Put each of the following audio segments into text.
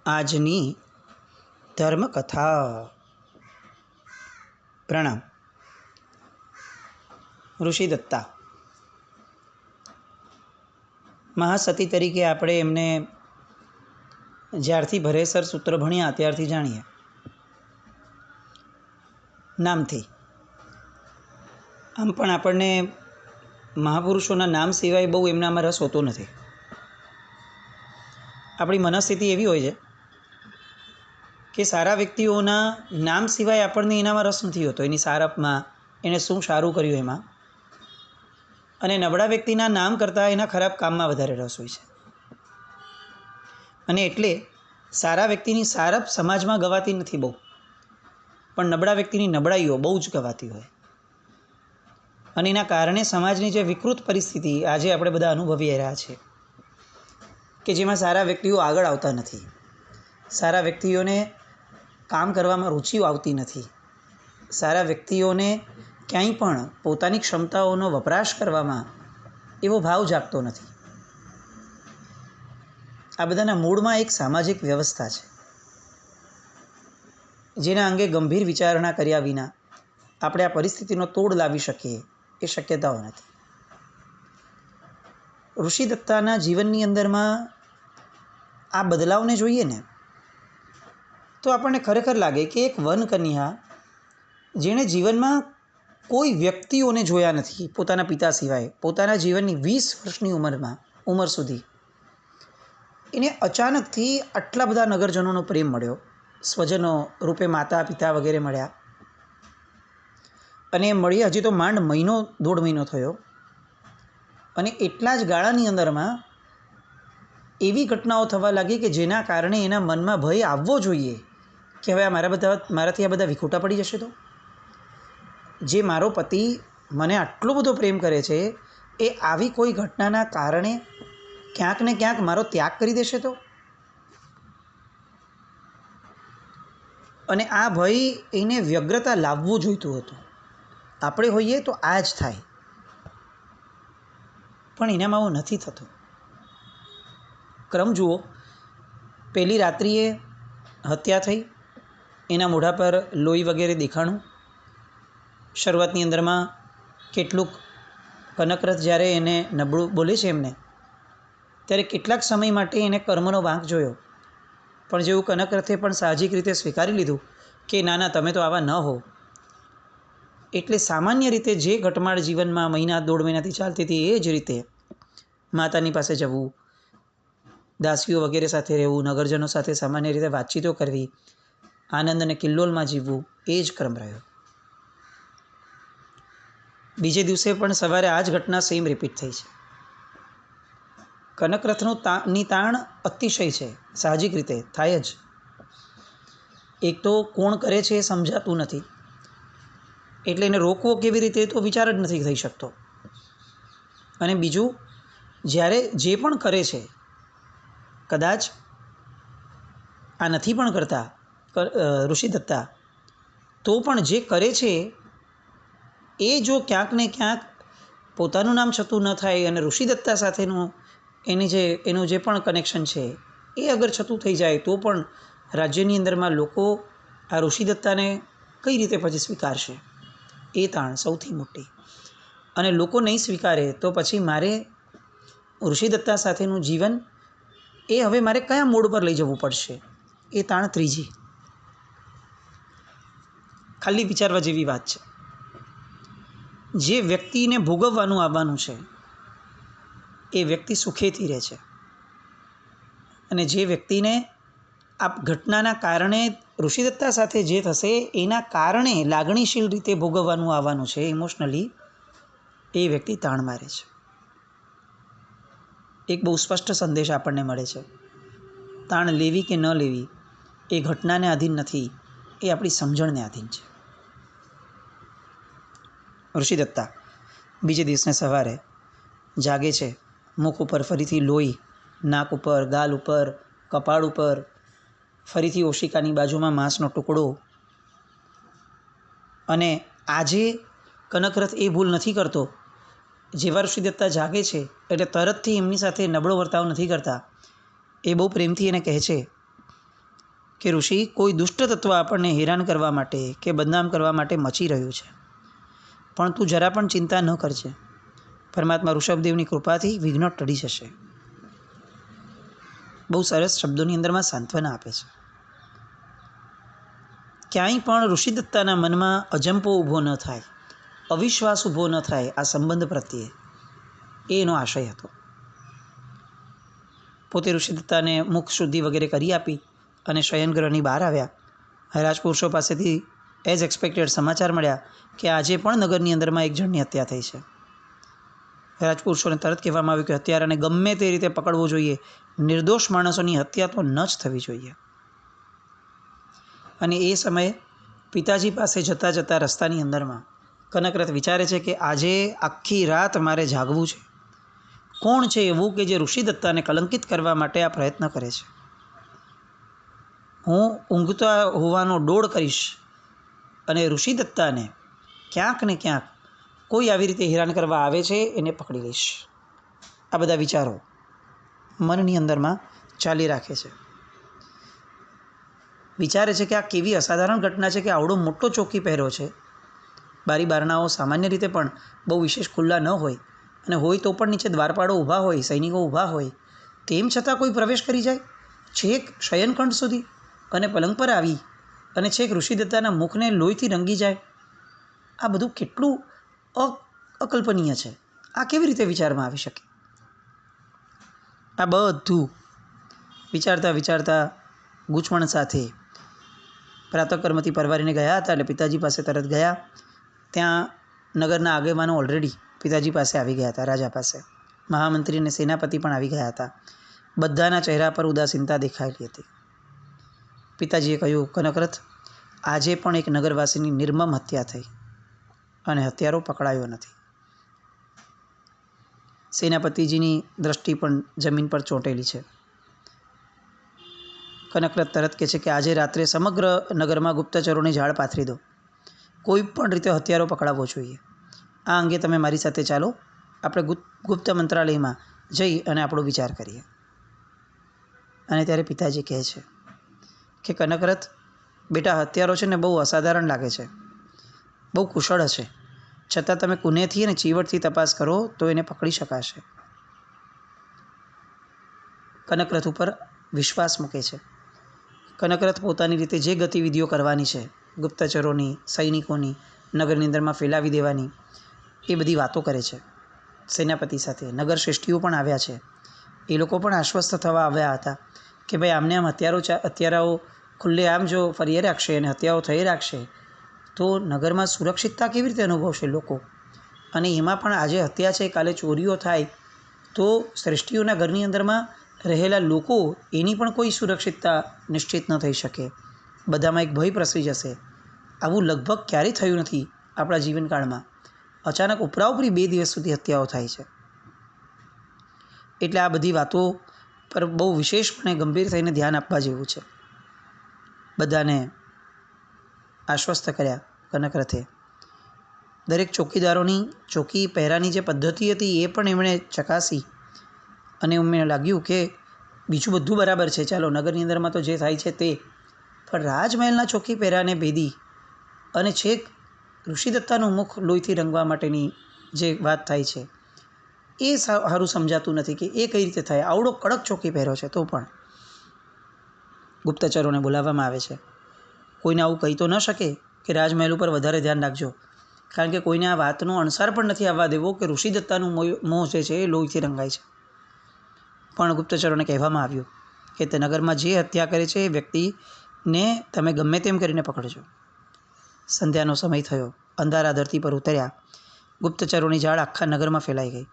આજની ધર્મકથા. પ્રણામ. ઋષિદત્તા મહાસતી તરીકે આપણે એમને જ્યારથી ભરેસર સૂત્ર ભણ્યા ત્યારથી જાણીએ નામથી. આમ પણ આપણને મહાપુરુષોના નામ સિવાય બહુ એમનામાં રસ હોતો નથી. આપણી મનસ્થિતિ એવી હોય છે કે સારા વ્યક્તિઓના નામ સિવાય આપણને એનામાં રસ નથી હોતો, એની સારપમાં, એણે શું સારું કર્યું એમાં. અને નબળા વ્યક્તિના નામ કરતાં એના ખરાબ કામમાં વધારે રસ હોય છે. અને એટલે સારા વ્યક્તિની સારપ સમાજમાં ગવાતી નથી બહુ, પણ નબળા વ્યક્તિની નબળાઈઓ બહુ જ ગવાતી હોય. અને એના કારણે સમાજની જે વિકૃત પરિસ્થિતિ આજે આપણે બધા અનુભવી રહ્યા છીએ, કે જેમાં સારા વ્યક્તિઓ આગળ આવતા નથી, સારા વ્યક્તિઓને કામ કરવામાં રુચિ આવતી નથી, સારા વ્યક્તિઓને ક્યાંય પણ પોતાની ક્ષમતાઓનો વપરાશ કરવામાં એવો ભાવ જાગતો નથી. આ બધાના મૂળમાં એક સામાજિક વ્યવસ્થા છે, જેના અંગે ગંભીર વિચારણા કર્યા વિના આપણે આ પરિસ્થિતિનો તોડ લાવી શકીએ એ શક્યતાઓ નથી. ઋષિદત્તાના જીવનની અંદરમાં આ બદલાવને જોઈએ ને તો આપણને ખરેખર લાગે કે એક વનકન્યા જેણે જીવનમાં કોઈ વ્યક્તિઓને જોયા નથી પોતાના પિતા સિવાય, પોતાના જીવનની 20 વર્ષની ઉંમર સુધી એને અચાનકથી આટલા બધા નગરજનોનો પ્રેમ મળ્યો, સ્વજનો રૂપે માતા પિતા વગેરે મળ્યા. અને મળી હજી તો માંડ દોઢ મહિનો થયો, અને એટલા જ ગાળાની અંદરમાં એવી ઘટનાઓ થવા લાગી કે જેના કારણે એના મનમાં ભય આવવો જોઈએ કે હવે મારાથી આ બધા વિખૂટા પડી જશે. તો જે મારો પતિ મને આટલો બધો પ્રેમ કરે છે એ આવી કોઈ ઘટનાના કારણે ક્યાંક ને ક્યાંક મારો ત્યાગ કરી દેશે તો. અને આ ભય એને વ્યગ્રતા લાવવું જોઈતું હતું. આપણે હોઈએ તો આ જ થાય, પણ એનામાં આવું નથી થતું. ક્રમ જુઓ, પહેલી રાત્રિએ હત્યા થઈ, એના મોઢા પર લોહી વગેરે દેખાણું. શરૂઆતની અંદરમાં કેટલુંક કનકરથ જ્યારે એને નબળું બોલે છે એમને, ત્યારે કેટલાક સમય માટે એને કર્મનો વાંક જોયો, પણ જેવું કનકરથે પણ સાહજિક રીતે સ્વીકારી લીધું કે ના ના, તમે તો આવા ન હો. એટલે સામાન્ય રીતે જે ઘટમાળ જીવનમાં દોઢ મહિનાથી ચાલતી હતી એ જ રીતે માતાની પાસે જવું, દાસીઓ વગેરે સાથે રહેવું, નગરજનો સાથે સામાન્ય રીતે વાતચીતો કરવી, આનંદ અને કિલ્લોલમાં જીવવું, એ જ ક્રમ રહ્યો. બીજે દિવસે પણ સવારે આ જ ઘટના સેમ રિપીટ થઈ છે. કનકરથની તાણ અતિશય છે, સાહજિક રીતે થાય જ. એક તો કોણ કરે છે એ સમજાતું નથી, એટલે એને રોકવો કેવી રીતે તો વિચાર જ નથી થઈ શકતો. અને બીજું, જ્યારે જે પણ કરે છે, કદાચ આ નથી પણ કરતા ઋષિદત્તા, તો પણ જે કરે છે એ જો ક્યાંક ને ક્યાંક પોતાનું નામ છતું ન થાય અને ઋષિદત્તા સાથેનું એનું જે પણ કનેક્શન છે એ અગર છતું થઈ જાય તો પણ રાજ્યની અંદરમાં લોકો આ ઋષિદત્તાને કઈ રીતે પછી સ્વીકારશે? એ તાણ સૌથી મોટી. અને લોકો નહીં સ્વીકારે તો પછી મારે ઋષિદત્તા સાથેનું જીવન એ હવે મારે કયા મોડ પર લઈ જવું પડશે? એ તાણ ત્રીજી. ખાલી વિચારવા જેવી વાત છે. જે વ્યક્તિને ભોગવવાનું આવવાનું છે એ વ્યક્તિ સુખેથી રહે છે, અને જે વ્યક્તિને આ ઘટનાના કારણે ઋષિદત્તા સાથે જે થશે એના કારણે લાગણીશીલ રીતે ભોગવવાનું આવવાનું છે ઇમોશનલી, એ વ્યક્તિ તાણ મારે છે. એક બહુ સ્પષ્ટ સંદેશ આપણને મળે છે. તાણ લેવી કે ન લેવી એ ઘટનાને આધીન નથી, એ આપણી સમજણને આધીન છે. ઋષિદત્તા બીજે દિવસને સવારે જાગે છે, મુખ ઉપર ફરીથી લોહી, નાક ઉપર, ગાલ ઉપર, કપાળ ઉપર, ફરીથી ઓશિકાની બાજુમાં માંસનો ટુકડો. અને આજે કનકરથ એ ભૂલ નથી કરતો. જેવા ઋષિદત્તા જાગે છે એટલે તરતથી એમની સાથે નબળો વર્તાવ નથી કરતા. એ બહુ પ્રેમથી એને કહે છે કે ઋષિ કોઈ દુષ્ટ તત્વ આપણને હેરાન કરવા માટે કે બદનામ કરવા માટે મચી રહ્યું છે, પણ તું જરા પણ ચિંતા ન કરજે. પરમાત્મા ઋષભદેવની કૃપાથી વિઘ્નો ટળી જશે. બહુ સરસ શબ્દોની અંદરમાં સાંત્વના આપે છે. ક્યાંય પણ ઋષિદત્તાના મનમાં અજંપો ઊભો ન થાય, અવિશ્વાસ ઊભો ન થાય આ સંબંધ પ્રત્યે, એ એનો આશય હતો. પોતે ઋષિદત્તાને મુખ શુદ્ધિ વગેરે કરી આપી અને શયનગૃહની બહાર આવ્યા. રાજપુરુષો પાસેથી એઝ એક્સપેક્ટેડ સમાચાર મળ્યા કે આજે પણ નગરની અંદરમાં એક જણની હત્યા થઈ છે. રાજપુરુષોને તરત કહેવામાં આવ્યું કે હત્યારાને ગમે તે રીતે પકડવો જોઈએ, નિર્દોષ માણસોની હત્યા તો ન જ થવી જોઈએ. અને એ સમયે પિતાજી પાસે જતાં જતાં રસ્તાની અંદરમાં કનકરથ વિચારે છે કે આજે આખી રાત મારે જાગવું છે. કોણ છે એવું કે જે ઋષિદત્તાને કલંકિત કરવા માટે આ પ્રયત્ન કરે છે? હું ઊંઘતા હોવાનો ડોળ કરીશ અને ઋષિદત્તાને ક્યાંક ને ક્યાંક કોઈ આવી રીતે હેરાન કરવા આવે છે એને પકડી લઈશ. આ બધા વિચારો મનની અંદરમાં ચાલી રાખે છે. વિચારે છે કે આ કેવી અસાધારણ ઘટના છે કે આવડો મોટો ચોકી પહેર્યો છે. બારી બારણાઓ સામાન્ય રીતે પણ બહુ વિશેષ ખુલ્લા ન હોય, અને હોય તો પણ નીચે દ્વારપાળો ઊભા હોય, સૈનિકો ઊભા હોય, તેમ છતાં કોઈ પ્રવેશ કરી જાય છેક શયનખંડ સુધી અને પલંગ પર આવી અને છેક ઋષિદત્તાના મુખને લોહીથી રંગી જાય. આ બધું કેટલું અકલ્પનીય છે. આ કેવી રીતે વિચારમાં આવી શકે? આ બધું વિચારતા વિચારતા ગૂંચવણ સાથે પ્રાતઃકર્મથી પરવારીને ગયા હતા. એટલે પિતાજી પાસે તરત ગયા. ત્યાં નગરના આગેવાનો ઓલરેડી પિતાજી પાસે આવી ગયા હતા, રાજા પાસે. મહામંત્રી અને સેનાપતિ પણ આવી ગયા હતા. બધાના ચહેરા પર ઉદાસીનતા દેખાયેલી હતી. પિતાજીએ કહ્યું, કનકરથ, આજે પણ એક નગરવાસીની નિર્મમ હત્યા થઈ અને હત્યારો પકડાયો નથી. સેનાપતિજીની દ્રષ્ટિ પણ જમીન પર ચોંટેલી છે. કનકરથ તરત કહે છે કે આજે રાત્રે સમગ્ર નગરમાં ગુપ્તચરોની ઝાડ પાથરી દો. કોઈ પણ રીતે હત્યારો પકડાવવો જોઈએ. આ અંગે તમે મારી સાથે ચાલો. આપણે ગુપ્ત મંત્રાલયમાં જઈ અને આપણો વિચાર કરીએ. અને ત્યારે પિતાજી કહે છે કે કનકરથ, બેટા, હત્યારો છે ને બહુ અસાધારણ લાગે છે, બહુ કુશળ હશે, છતાં તમે કુનેથી અને ચીવટથી તપાસ કરો તો એને પકડી શકાશે. કનકરથ ઉપર વિશ્વાસ મૂકે છે. કનકરથ પોતાની રીતે જે ગતિવિધિઓ કરવાની છે, ગુપ્તચરોની, સૈનિકોની, નગરની અંદરમાં ફેલાવી દેવાની, એ બધી વાતો કરે છે સેનાપતિ સાથે. નગર શ્રેષ્ઠીઓ પણ આવ્યા છે. એ લોકો પણ આશ્વસ્ત થવા આવ્યા હતા કે ભાઈ આમને આમ હત્યારાઓ ખુલ્લે આમ જો ફરી રાખશે અને હત્યાઓ થઈ રાખશે તો નગરમાં સુરક્ષિતતા કેવી રીતે અનુભવશે લોકો? અને એમાં પણ આજે હત્યા છે, કાલે ચોરીઓ થાય તો શ્રેષ્ઠીઓના ઘરની અંદરમાં રહેલા લોકો એની પણ કોઈ સુરક્ષિતતા નિશ્ચિત ન થઈ શકે. બધામાં એક ભય પ્રસરી જશે. આવું લગભગ ક્યારેય થયું નથી આપણા જીવનકાળમાં. અચાનક ઉપરાઉપરી 2 દિવસ સુધી હત્યાઓ થાય છે. એટલે આ બધી વાતો પર બહુ વિશેષપણે ગંભીર થઈને ધ્યાન આપવા જેવું છે. બધાને આશ્વસ્ત કર્યા કનકરથે. દરેક ચોકીદારોની ચોકી પહેરાની જે પદ્ધતિ હતી એ પણ એમણે ચકાસી અને એમને લાગ્યું કે બીજું બધું બરાબર છે, ચાલો નગરની અંદરમાં તો જે થાય છે તે, પણ રાજમહેલના ચોકી પહેરાને ભેદી અને છેક ઋષિદત્તાનું મુખ લોહીથી રંગવા માટેની જે વાત થાય છે એ સારું સમજાતું નથી કે એ કઈ રીતે થાય. આવડો કડક ચોકી પહેર્યો છે તો પણ. ગુપ્તચરોને બોલાવવામાં આવે છે. કોઈને આવું કહી તો ન શકે કે રાજમહેલ ઉપર વધારે ધ્યાન રાખજો, કારણ કે કોઈને આ વાતનો અણસાર પણ નથી આવવા દેવો કે ઋષિદત્તાનું મોં જે છે એ લોહીથી રંગાય છે. પણ ગુપ્તચરોને કહેવામાં આવ્યું કે તે નગરમાં જે હત્યા કરે છે એ વ્યક્તિને તમે ગમે તેમ કરીને પકડજો. સંધ્યાનો સમય થયો. અંધારા ધરતી પર ઉતર્યા. ગુપ્તચરોની ઝાડ આખા નગરમાં ફેલાઈ ગઈ.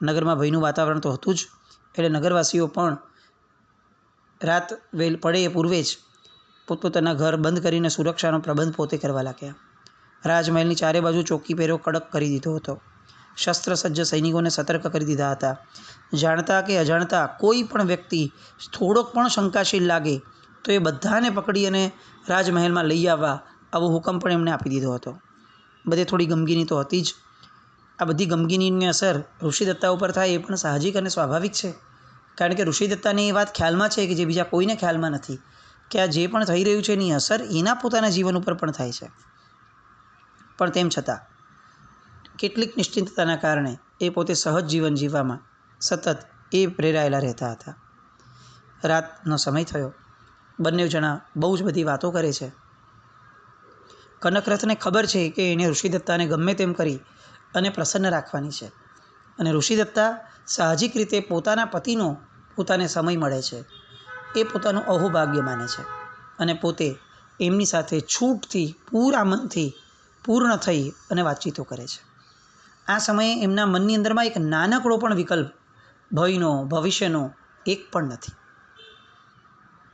નગરમાં ભયનું વાતાવરણ તો હતું જ, એટલે નગરવાસીઓ પણ રાત વેલ પડે એ પૂર્વે જ પોતપોતાના ઘર બંધ કરીને સુરક્ષાનો પ્રબંધ પોતે કરવા લાગ્યા. રાજમહેલની ચારે બાજુ ચોકી પહેરો કડક કરી દીધો હતો. શસ્ત્રસજ્જ સૈનિકોને સતર્ક કરી દીધા હતા. જાણતા કે અજાણતા કોઈ પણ વ્યક્તિ થોડોક પણ શંકાશીલ લાગે તો એ બધાને પકડી અને રાજમહેલમાં લઈ આવવા આવો હુકમ પણ એમણે આપી દીધો હતો. બધે થોડી ગમગીની તો હતી જ. આ બધી ગમગીનીની અસર ઋષિદત્તા ઉપર થાય એ પણ સાહજિક અને સ્વાભાવિક છે, કારણ કે ઋષિદત્તાને એ વાત ખ્યાલમાં છે કે જે બીજા કોઈને ખ્યાલમાં નથી કે આ જે પણ થઈ રહ્યું છે એની અસર એના પોતાના જીવન ઉપર પણ થાય છે. પણ તેમ છતાં કેટલીક નિશ્ચિંતતાના કારણે એ પોતે સહજ જીવન જીવવામાં સતત એ પ્રેરાયેલા રહેતા હતા. રાતનો સમય થયો. બંને જણા બહુ જ બધી વાતો કરે છે. કનકરથને ખબર છે કે એને ઋષિદત્તાને ગમે તેમ કરી અને પ્રસન્ન રાખવાની છે, અને ઋષિદત્તા સાહજિક રીતે પોતાના પતિનો પોતાને સમય મળે છે એ પોતાનું અહોભાગ્ય માને છે, અને પોતે એમની સાથે છૂટથી પૂરા મનથી પૂર્ણ થઈ અને વાતચીતો કરે છે. આ સમયે એમના મનની અંદરમાં એક નાનકડો પણ વિકલ્પ ભયનો, ભવિષ્યનો એક પણ નથી.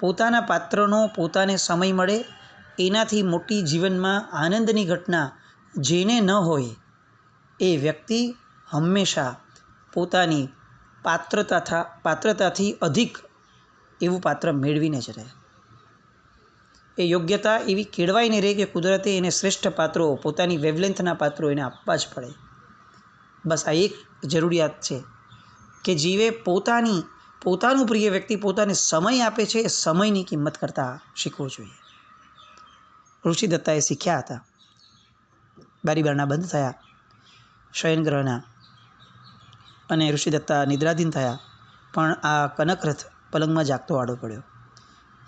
પોતાના પાત્રનો પોતાને સમય મળે એનાથી મોટી જીવનમાં આનંદની ઘટના જેને ન હોય એ વ્યક્તિ હંમેશા પોતાની પાત્રતાથી અધિક એવું પાત્ર મેળવીને જ રહે. એ યોગ્યતા એવી કેળવાઈને રહે કે કુદરતે એને શ્રેષ્ઠ પાત્રો, પોતાની વેવલેન્થના પાત્રો એને આપવા જ પડે. બસ આ એક જરૂરિયાત છે કે જીવે પોતાનું પ્રિય વ્યક્તિ પોતાને સમય આપે છે એ સમયની કિંમત કરતાં શીખવું જોઈએ. ઋષિદત્તાએ શીખ્યા હતા. બારી બારણા બંધ થયા શયનગ્રહના, અને ઋષિદત્તા નિદ્રાધીન થયા. પણ આ કનકરથ પલંગમાં જાગતો આડો પડ્યો.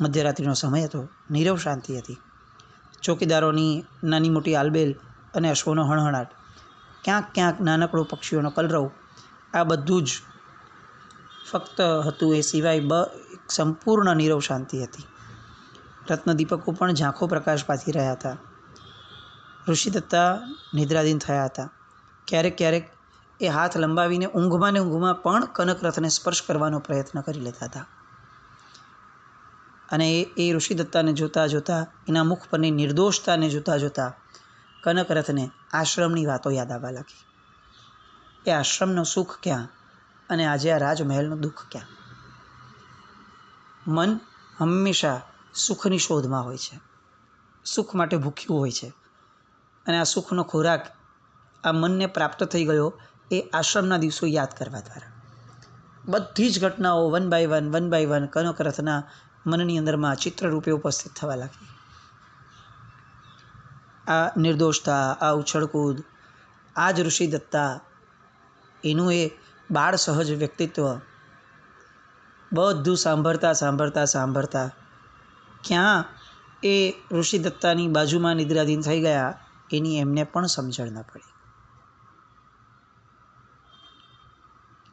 મધ્યરાત્રિનો સમય હતો. નીરવ શાંતિ હતી. ચોકીદારોની નાની મોટી આલબેલ અને અશ્વનો હણહણાટ, ક્યાંક નાનકડો પક્ષીઓનો કલરવ, આ બધું જ ફક્ત હતું. એ સિવાય સંપૂર્ણ નીરવ શાંતિ હતી. રત્નદીપકો પણ ઝાંખો પ્રકાશ પાથી રહ્યા હતા. ઋષિદત્તા નિદ્રાધીન થયા હતા. ક્યારેક એ હાથ લંબાવીને ઊંઘમાં પણ કનકરથને સ્પર્શ કરવાનો પ્રયત્ન કરી લેતા હતા. અને એ ઋષિદત્તાને જોતાં એના મુખ પરની નિર્દોષતાને જોતાં કનકરથને આશ્રમની વાતો યાદ આવવા લાગી. એ આશ્રમનું સુખ ક્યાં અને આજે આ રાજમહેલનું દુઃખ ક્યાં? મન હંમેશા સુખની શોધમાં હોય છે, સુખ માટે ભૂખ્યું હોય છે, અને આ સુખનો ખોરાક આ મનને પ્રાપ્ત થઈ ગયો એ આશ્રમના દિવસો યાદ કરવા દ્વારા. બધી જ ઘટનાઓ વન બાય વન કનકરથના મનની અંદરમાં ચિત્રરૂપે ઉપસ્થિત થવા લાગી. આ નિર્દોષતા, આ ઉછળકૂદ, આ જ ઋષિદત્તા, એનું એ બાળ સહજ વ્યક્તિત્વ, બધું સાંભળતા ક્યાં એ ઋષિદત્તાની બાજુમાં નિદ્રાધીન થઈ ગયા એની એમને પણ સમજણ ન પડી.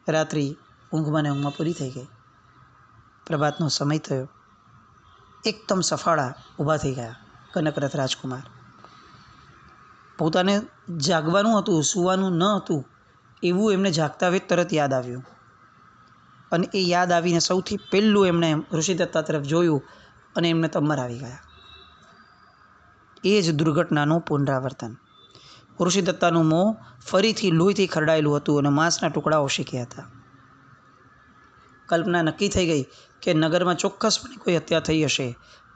રાત્રિ ઊંઘમાં પૂરી થઈ ગઈ. પ્રભાતનો સમય થયો. એકદમ સફાળા ઊભા થઈ ગયા કનકરથ રાજકુમાર. પોતાને જાગવાનું હતું, સૂવાનું ન હતું એવું એમને જાગતા વેત તરત યાદ આવ્યું. અને એ યાદ આવીને સૌથી પહેલું એમણે ઋષિદત્તા તરફ જોયું અને એમને તમ્મર આવી ગયા. એ જ દુર્ઘટનાનું પુનરાવર્તન. ઋષિદત્તાનું મોં ફરીથી લોહીથી ખરડાયેલું હતું અને માંસના ટુકડાઓ શીખ્યા હતા. કલ્પના નક્કી થઈ ગઈ કે નગરમાં ચોક્કસપણે કોઈ હત્યા થઈ હશે.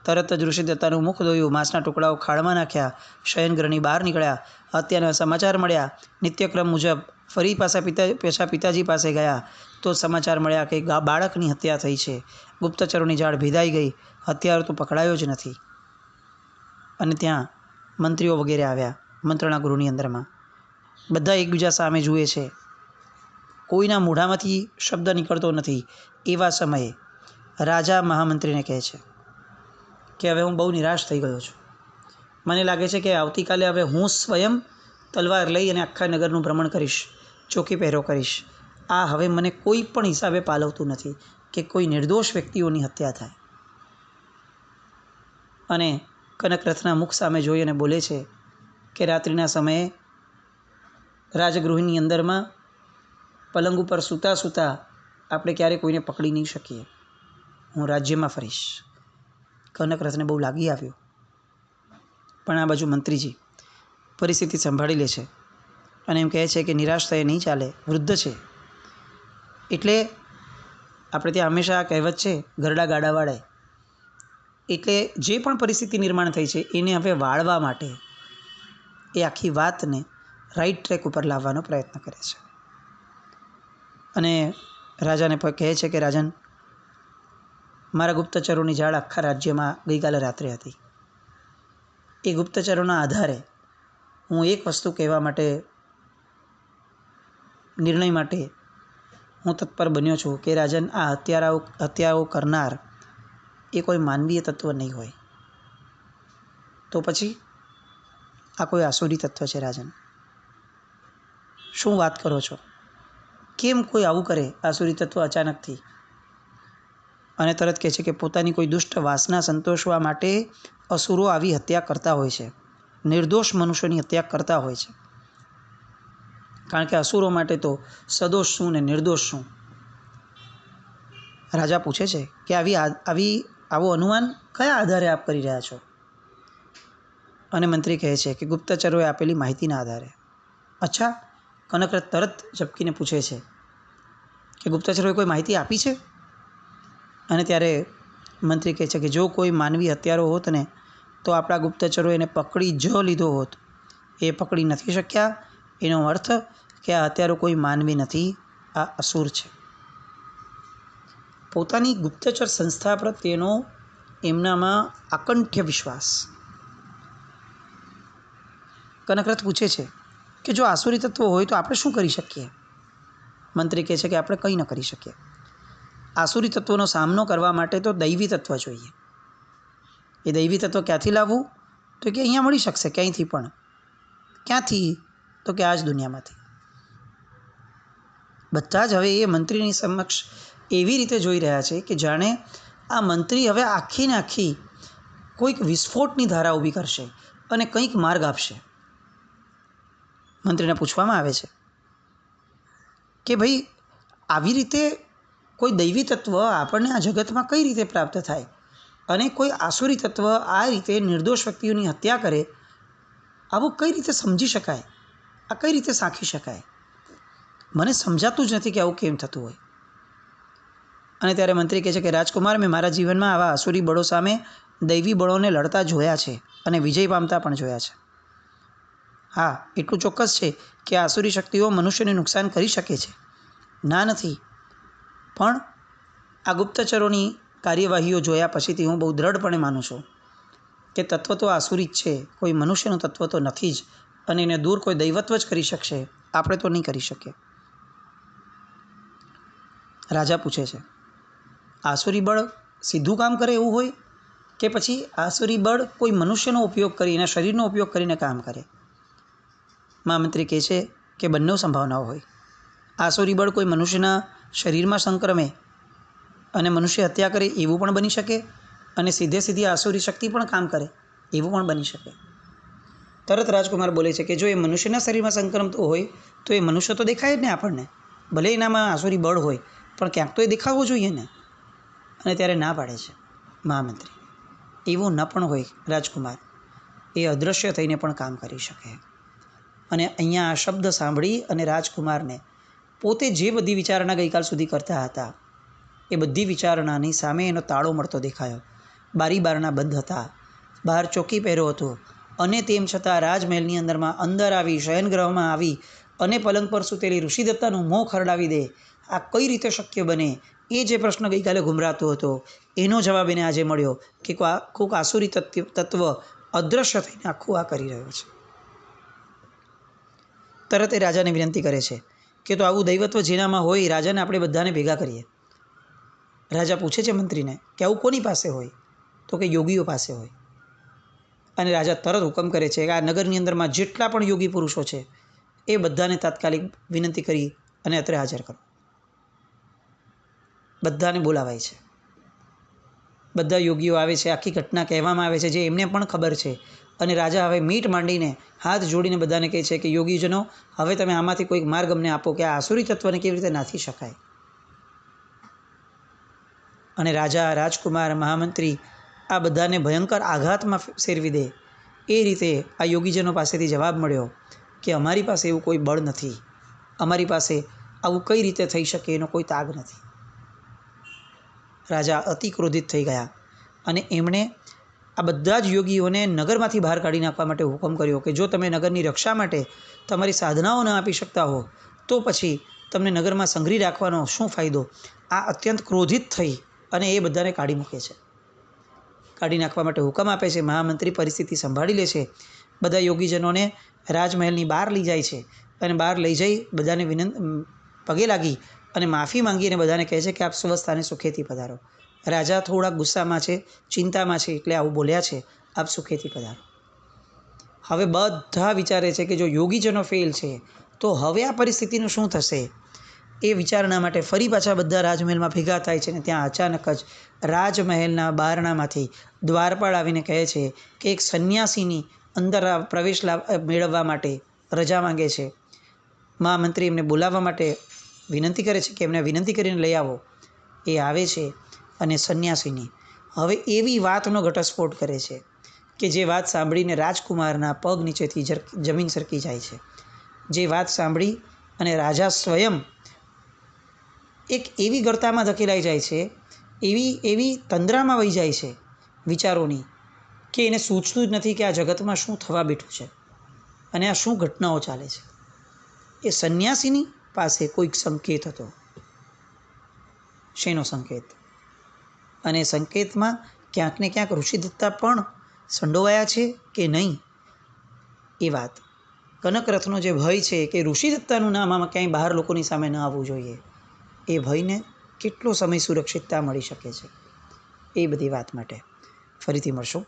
તરત જ ઋષિદત્તાનું મુખ ધોયું, માંસના ટુકડાઓ ખાડમાં નાખ્યા, શયનગૃહની બહાર નીકળ્યા. હત્યાના સમાચાર મળ્યા. નિત્યક્રમ મુજબ ફરી પાછા પિતાજી પાસે ગયા તો સમાચાર મળ્યા કે બાળકની હત્યા થઈ છે. ગુપ્તચરોની જાળ ભેદાઈ ગઈ. હત્યારો તો પકડાયો જ નથી. અને ત્યાં મંત્રીઓ વગેરે આવ્યા મંત્રણા ગૃહની અંદરમાં. બધા એકબીજા સામે જુએ છે. કોઈના મોઢામાંથી શબ્દ નીકળતો નથી. એવા સમયે રાજા મહામંત્રીને કહે છે કે હવે હું બહુ નિરાશ થઈ ગયો છું. મને લાગે છે કે આવતીકાલે હવે હું સ્વયં તલવાર લઈ અને આખા નગરનું ભ્રમણ કરીશ, ચોકી પહેરો કરીશ. આ હવે મને કોઈ પણ હિસાબે પાલવતું નથી કે કોઈ નિર્દોષ વ્યક્તિઓની હત્યા થાય. અને કનકરથના મુખ સામે જોઈ અને બોલે છે કે રાત્રિના સમયે રાજગૃહની અંદરમાં પલંગ ઉપર સૂતા આપણે ક્યારેય કોઈને પકડી નહીં શકીએ. હું રાજ્યમાં ફરીશ. કનકરથને બહુ લાગી આવ્યું. પણ આ બાજુ મંત્રીજી પરિસ્થિતિ સંભાળી લે છે અને એમ કહે છે કે નિરાશ થયે નહીં ચાલે, વૃદ્ધ છે. એટલે આપણે ત્યાં હંમેશા આ કહેવત છે, ગરડા ગાડા વાળે. એટલે જે પણ પરિસ્થિતિ નિર્માણ થઈ છે એને હવે વાળવા માટે એ આખી વાતને રાઈટ ટ્રેક ઉપર લાવવાનો પ્રયત્ન કરે છે. અને રાજાને કહે છે કે રાજન, મારા ગુપ્તચરોની જાળ આખા રાજ્યમાં ગઈકાલે રાત્રે હતી. એ ગુપ્તચરોના આધારે હું એક વસ્તુ કહેવા માટે નિર્ણય માટે હું તત્પર બન્યો છું કે રાજન, આ હત્યાઓ કરનાર એ કોઈ માનવીય તત્વ નહીં હોય. તો પછી આ કોઈ આસુરી તત્વ છે રાજન. શું વાત કરો છો? કેમ કોઈ આવું કરે આસુરી તત્વ અચાનકથી? અને તરત કહે છે કે પોતાની કોઈ દુષ્ટ વાસના સંતોષવા માટે અસુરો આવી હત્યા કરતા હોય છે, નિર્દોષ મનુષ્યોની હત્યા કરતા હોય છે. કારણ કે અસુરો માટે તો સદોષ શું ને નિર્દોષ શું. રાજા પૂછે છે કે આવું અનુમાન કયા આધારે આપ કરી રહ્યા છો? અને મંત્રી કહે છે કે ગુપ્તચરોએ આપેલી માહિતીના આધારે. અચ્છા? કનકરથ તરત ઝબકીને પૂછે છે કે ગુપ્તચરોએ કોઈ માહિતી આપી છે? અને ત્યારે મંત્રી કહે છે કે જો કોઈ માનવી હત્યારો હોત ને તો આપણા ગુપ્તચરોએ એને પકડી જ લીધો હોત. એ પકડી નથી શક્યા. એનો અર્થ કે આ હત્યારો કોઈ માનવી નથી, આ અસુર છે. પોતાની ગુપ્તચર સંસ્થા પ્રત્યેનો એમનામાં આકંઠ્ય વિશ્વાસ. કનકરથ પૂછે છે કે જો આસુરી તત્વો હોય તો આપણે શું કરી શકીએ? મંત્રી કહે છે કે આપણે કંઈ ન કરી શકીએ. આસુરી તત્વોનો સામનો કરવા માટે તો દૈવી તત્વ જોઈએ. એ દૈવી તત્વ ક્યાંથી લાવવું? તો કે અહીંયા મળી શકશે ક્યાંયથી પણ. ક્યાંથી? તો કે આ જ દુનિયામાંથી. બધા જ હવે એ મંત્રીની સમક્ષ એવી રીતે જોઈ રહ્યા છે કે જાણે આ મંત્રી હવે આખી ને આખી કોઈક વિસ્ફોટની ધારા ઊભી કરશે અને કંઈક માર્ગ આપશે. મંત્રીને પૂછવામાં આવે છે કે ભાઈ, આવી રીતે કોઈ દૈવી તત્વ આપણને આ જગતમાં કઈ રીતે પ્રાપ્ત થાય અને કોઈ આસુરી તત્વ આ રીતે નિર્દોષ વ્યક્તિઓની હત્યા કરે, આવું કઈ રીતે સમજી શકાય? આ કઈ રીતે સાંખી શકાય? મને સમજાતું જ નથી કે આવું કેમ થતું હોય. અને ત્યારે મંત્રી કહે છે કે રાજકુમાર, મેં મારા જીવનમાં આવા આસુરી બળો સામે દૈવી બળોને લડતા જોયા છે અને વિજય પામતા પણ જોયા છે. હા, એટલું ચોક્કસ છે કે આસુરી શક્તિઓ મનુષ્યને નુકસાન કરી શકે છે. ના નથી, પણ આ ગુપ્તચરોની કાર્યવાહીઓ જોયા પછીથી હું બહુ દ્રઢપણે માનું છું કે તત્વ તો આસુરી જ છે, કોઈ મનુષ્યનું તત્વ તો નથી જ. અને એને દૂર કોઈ દૈવત્વ જ કરી શકશે, આપણે તો નહીં કરી શકીએ. રાજા પૂછે છે, આસુરી બળ સીધું કામ કરે એવું હોય કે પછી આસુરી બળ કોઈ મનુષ્યનો ઉપયોગ કરીને, શરીરનો ઉપયોગ કરીને કામ કરે? મહામંત્રી કહે છે કે બંને સંભાવનાઓ હોય. આસુરી બળ કોઈ મનુષ્યના શરીરમાં સંક્રમે અને મનુષ્ય હત્યા કરે એવું પણ બની શકે, અને સીધી આસુરી શક્તિ પણ કામ કરે એવું પણ બની શકે. તરત રાજકુમાર બોલે છે કે જો એ મનુષ્યના શરીરમાં સંક્રમતો હોય તો એ મનુષ્ય તો દેખાય જ ને આપણને, ભલે એનામાં આસુરી બળ હોય પણ ક્યાંક તો એ દેખાવો જોઈએ ને. અને ત્યારે ના પાડે છે મહામંત્રી, એવું ન પણ હોય રાજકુમાર, એ અદૃશ્ય થઈને પણ કામ કરી શકે. અને અહીંયા આ શબ્દ સાંભળી અને રાજકુમારને પોતે જે બધી વિચારણા ગઈકાલ સુધી કરતા હતા એ બધી વિચારણાની સામે એનો તાળો મળતો દેખાયો. બારી બારણા બંધ હતા, બહાર ચોકી પહેર્યો હતો, અને તેમ છતાં રાજમહેલની અંદર આવી, શયનગૃહમાં આવી અને પલંગ પર સૂતેલી ઋષિદત્તાનું મોં ખરડાવી દે, આ કઈ રીતે શક્ય બને? એ જે પ્રશ્ન ગઈકાલે ગુમરાતો હતો એનો જવાબ એને આજે મળ્યો કે કોઈક આસુરી તત્વ અદૃશ્ય થઈને આખું આ કરી રહ્યો છે. તરત એ રાજાને વિનંતી કરે છે કે તો આવું દૈવત્વ જેનામાં હોય, રાજાને આપણે બધાને ભેગા કરીએ. રાજા પૂછે છે મંત્રીને કે આવું કોની પાસે હોય? તો કે યોગીઓ પાસે હોય. અને રાજા તરત હુકમ કરે છે કે આ નગરની અંદરમાં જેટલા પણ યોગી પુરુષો છે એ બધાને તાત્કાલિક વિનંતી કરી અને અત્રે હાજર કરો. બધાને બોલાવાય છે. બધા યોગીઓ આવે છે, આખી ઘટના કહેવામાં આવે છે જે એમને પણ ખબર છે. અને રાજા હવે મીટ માંડીને હાથ જોડીને બધાને કહે છે કે યોગીજનો, હવે તમે આમાંથી કોઈક માર્ગ અમને આપો કે આ આસુરી તત્વને કેવી રીતે નાથી શકાય. અને રાજા, રાજકુમાર, મહામંત્રી આ બધાને ભયંકર આઘાતમાં ફેરવી દે એ રીતે આ યોગીજનો પાસેથી જવાબ મળ્યો કે અમારી પાસે એવું કોઈ બળ નથી, અમારી પાસે આવું કઈ રીતે થઈ શકે એનો કોઈ તાગ નથી. રાજા અતિ ક્રોધિત થઈ ગયા અને એમણે આ બધા જ યોગીઓને નગરમાંથી બહાર કાઢી નાખવા માટે હુકમ કર્યો કે જો તમે નગરની રક્ષા માટે તમારી સાધનાઓ ન આપી શકતા હો તો પછી તમને નગરમાં સંઘરી રાખવાનો શું ફાયદો? આ અત્યંત ક્રોધિત થઈ અને એ બધાને કાઢી મૂકે છે, કાઢી નાખવા માટે હુકમ આપે છે. મહામંત્રી પરિસ્થિતિ સંભાળી લે છે, બધા યોગીજનોને રાજમહેલની બહાર લઈ જાય છે અને બહાર લઈ જઈ બધાને પગે લાગી અને માફી માંગીને બધાને કહે છે કે આપ સ્વસ્થાને સુખેથી પધારો. રાજા થોડા ગુસ્સામાં છે, ચિંતામાં છે, એટલે આવું બોલ્યા છે, આપ સુખેથી પધારો. હવે બધા વિચારે છે કે જો યોગીજનો ફેલ છે તો હવે આ પરિસ્થિતિનું શું થશે. એ વિચારણા માટે ફરી પાછા બધા રાજમહેલમાં ભેગા થાય છે ને ત્યાં અચાનક જ રાજમહેલના બારણામાંથી દ્વારપાળ આવીને કહે છે કે એક સંન્યાસીની અંદર પ્રવેશ મેળવવા માટે રજા માંગે છે. મહામંત્રી એમને બોલાવવા માટે વિનંતી કરે છે કે એમને વિનંતી કરીને લઈ આવો. એ આવે છે અને સંન્યાસીની હવે એવી વાતનો ઘટસ્ફોટ કરે છે કે જે વાત સાંભળીને રાજકુમારના પગ નીચેથી જમીન સરકી જાય છે. જે વાત સાંભળી અને રાજા સ્વયં એક એવી ગર્તામાં ધકેલાઈ જાય છે, એવી તંદ્રામાં વહી જાય છે વિચારોની, કે એને સૂચતું જ નથી કે આ જગતમાં શું થવા બેઠું છે અને આ શું ઘટનાઓ ચાલે છે. એ સંન્યાસીની પાસે કોઈક સંકેત હતો. શેનો સંકેત? અને સંકેતમાં ક્યાંક ને ક્યાંક ઋષિદત્તા પણ સંડોવાયા છે કે નહીં એ વાત. કનકરથનો જે ભય છે કે ઋષિદત્તાનું નામ આમાં ક્યાંય બહાર લોકોની સામે ન આવવું જોઈએ, એ ભયને કેટલો સમય સુરક્ષિતતા મળી શકે છે, એ બધી વાત માટે ફરીથી મળશું.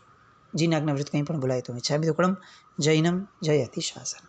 જીનાજ્ઞાવૃત્ત કંઈ પણ બોલાય તો મિચ્છામિ દુક્કડમ. જૈનમ જયતિ શાસન.